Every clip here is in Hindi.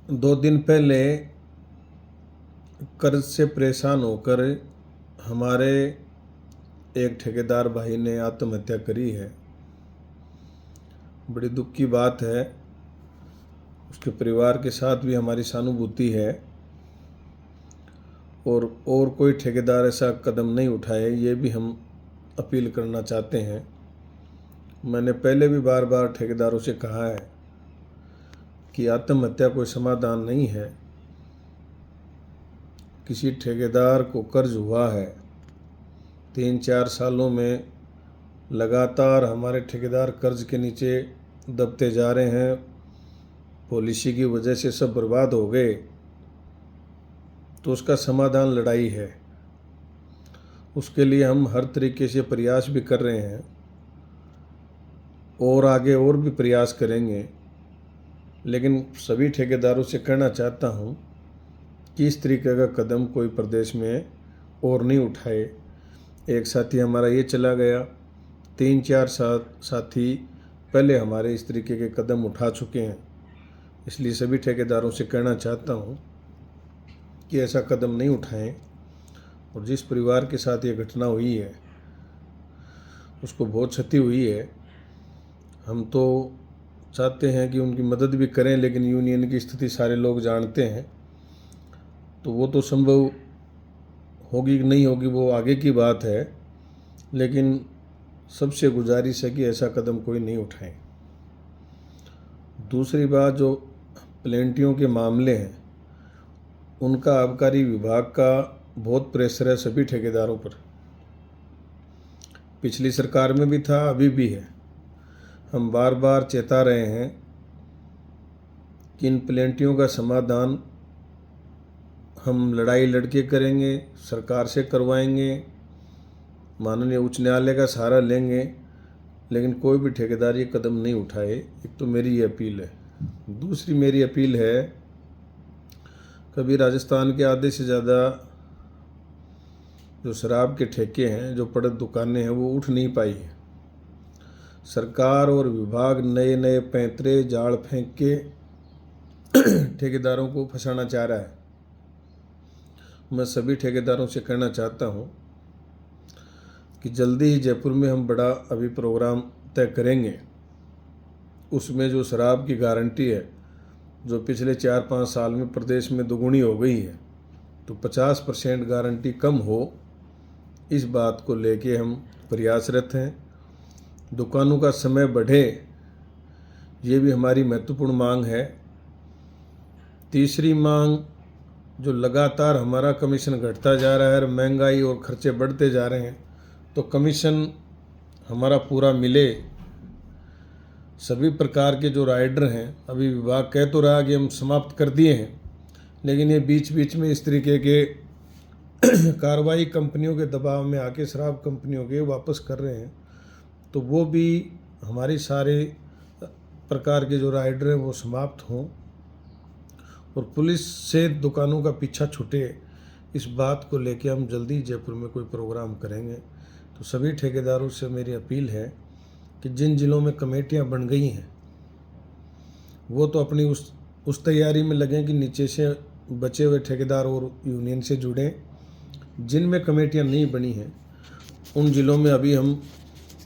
2 दिन पहले कर्ज से परेशान होकर हमारे एक ठेकेदार भाई ने आत्महत्या करी है। बड़ी दुख की बात है। उसके परिवार के साथ भी हमारी सहानुभूति है और कोई ठेकेदार ऐसा कदम नहीं उठाए, ये भी हम अपील करना चाहते हैं। मैंने पहले भी बार बार ठेकेदारों से कहा है कि आत्महत्या कोई समाधान नहीं है। किसी ठेकेदार को कर्ज हुआ है, 3-4 सालों में लगातार हमारे ठेकेदार कर्ज के नीचे दबते जा रहे हैं। पॉलिसी की वजह से सब बर्बाद हो गए, तो उसका समाधान लड़ाई है। उसके लिए हम हर तरीके से प्रयास भी कर रहे हैं और आगे और भी प्रयास करेंगे। लेकिन सभी ठेकेदारों से कहना चाहता हूँ कि इस तरीके का कदम कोई प्रदेश में और नहीं उठाए। एक साथी हमारा ये चला गया, 3-4 साथी पहले हमारे इस तरीके के कदम उठा चुके हैं। इसलिए सभी ठेकेदारों से कहना चाहता हूँ कि ऐसा कदम नहीं उठाएं। और जिस परिवार के साथ ये घटना हुई है उसको बहुत क्षति हुई है। हम तो चाहते हैं कि उनकी मदद भी करें, लेकिन यूनियन की स्थिति सारे लोग जानते हैं, तो वो तो संभव होगी कि नहीं होगी वो आगे की बात है। लेकिन सबसे गुजारिश है कि ऐसा कदम कोई नहीं उठाए। दूसरी बात, जो प्लेंटियों के मामले हैं उनका आबकारी विभाग का बहुत प्रेशर है सभी ठेकेदारों पर। पिछली सरकार में भी था, अभी भी है। हम बार बार चेता रहे हैं कि इन प्लेंटियों का समाधान हम लड़ाई लड़के करेंगे, सरकार से करवाएंगे, माननीय उच्च न्यायालय का सहारा लेंगे, लेकिन कोई भी ठेकेदार ये कदम नहीं उठाए। एक तो मेरी ये अपील है। दूसरी मेरी अपील है, कभी राजस्थान के आधे से ज़्यादा जो शराब के ठेके हैं, जो पड़त दुकानें हैं, वो उठ नहीं पाई हैं। सरकार और विभाग नए नए पैंतरे जाल फेंक के ठेकेदारों को फंसाना चाह रहा है। मैं सभी ठेकेदारों से कहना चाहता हूँ कि जल्दी ही जयपुर में हम बड़ा अभी प्रोग्राम तय करेंगे। उसमें जो शराब की गारंटी है, जो पिछले 4-5 साल में प्रदेश में दोगुनी हो गई है, तो 50% गारंटी कम हो, इस बात को लेके हम प्रयासरत हैं। दुकानों का समय बढ़े, ये भी हमारी महत्वपूर्ण मांग है। तीसरी मांग, जो लगातार हमारा कमीशन घटता जा रहा है और महंगाई और खर्चे बढ़ते जा रहे हैं, तो कमीशन हमारा पूरा मिले। सभी प्रकार के जो राइडर हैं, अभी विभाग कह तो रहा कि हम समाप्त कर दिए हैं, लेकिन ये बीच बीच में इस तरीके के कार्रवाई कंपनियों के दबाव में आके शराब कंपनियों के वापस कर रहे हैं, तो वो भी हमारी सारे प्रकार के जो राइडर हैं वो समाप्त हों और पुलिस से दुकानों का पीछा छूटे। इस बात को लेके हम जल्दी जयपुर में कोई प्रोग्राम करेंगे। तो सभी ठेकेदारों से मेरी अपील है कि जिन जिलों में कमेटियां बन गई हैं वो तो अपनी उस तैयारी में लगें कि नीचे से बचे हुए ठेकेदार और यूनियन से जुड़ें। जिनमें कमेटियां नहीं बनी हैं उन जिलों में अभी हम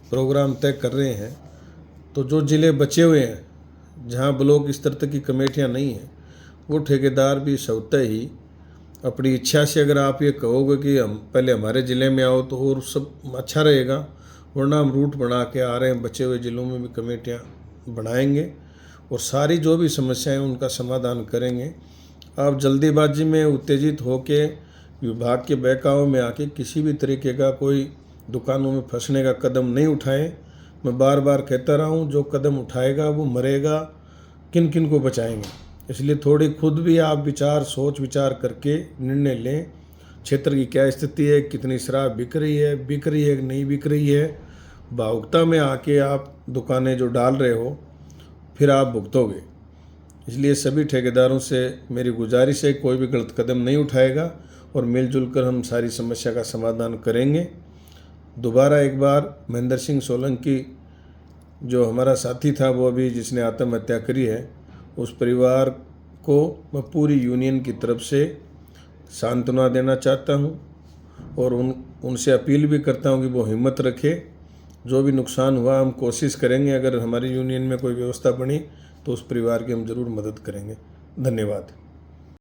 प्रोग्राम तय कर रहे हैं। तो जो ज़िले बचे हुए हैं, जहां ब्लॉक स्तर तक की कमेटियां नहीं हैं, वो ठेकेदार भी स्वतः ही अपनी इच्छा से, अगर आप ये कहोगे कि हम पहले हमारे ज़िले में आओ तो और सब अच्छा रहेगा, वरना हम रूट बना के आ रहे हैं, बचे हुए ज़िलों में भी कमेटियां बनाएंगे और सारी जो भी समस्याएं उनका समाधान करेंगे। आप जल्दीबाजी में उत्तेजित होके विभाग के बहकावे में आके किसी भी तरीके का कोई दुकानों में फंसने का कदम नहीं उठाएं। मैं बार बार कहता रहा हूँ, जो कदम उठाएगा वो मरेगा, किन किन को बचाएंगे। इसलिए थोड़ी खुद भी आप सोच विचार करके निर्णय लें। क्षेत्र की क्या स्थिति है, कितनी शराब बिक रही है कि नहीं बिक रही है। भावुकता में आके आप दुकानें जो डाल रहे हो, फिर आप भुगतोगे। इसलिए सभी ठेकेदारों से मेरी गुजारिश है, कोई भी गलत कदम नहीं उठाएगा और मिलजुल कर हम सारी समस्या का समाधान करेंगे। दोबारा एक बार महेंद्र सिंह सोलंकी जो हमारा साथी था, वो अभी जिसने आत्महत्या करी है, उस परिवार को मैं पूरी यूनियन की तरफ से सांत्वना देना चाहता हूं और उनसे अपील भी करता हूं कि वो हिम्मत रखे। जो भी नुकसान हुआ हम कोशिश करेंगे, अगर हमारी यूनियन में कोई व्यवस्था बनी तो उस परिवार की हम ज़रूर मदद करेंगे। धन्यवाद।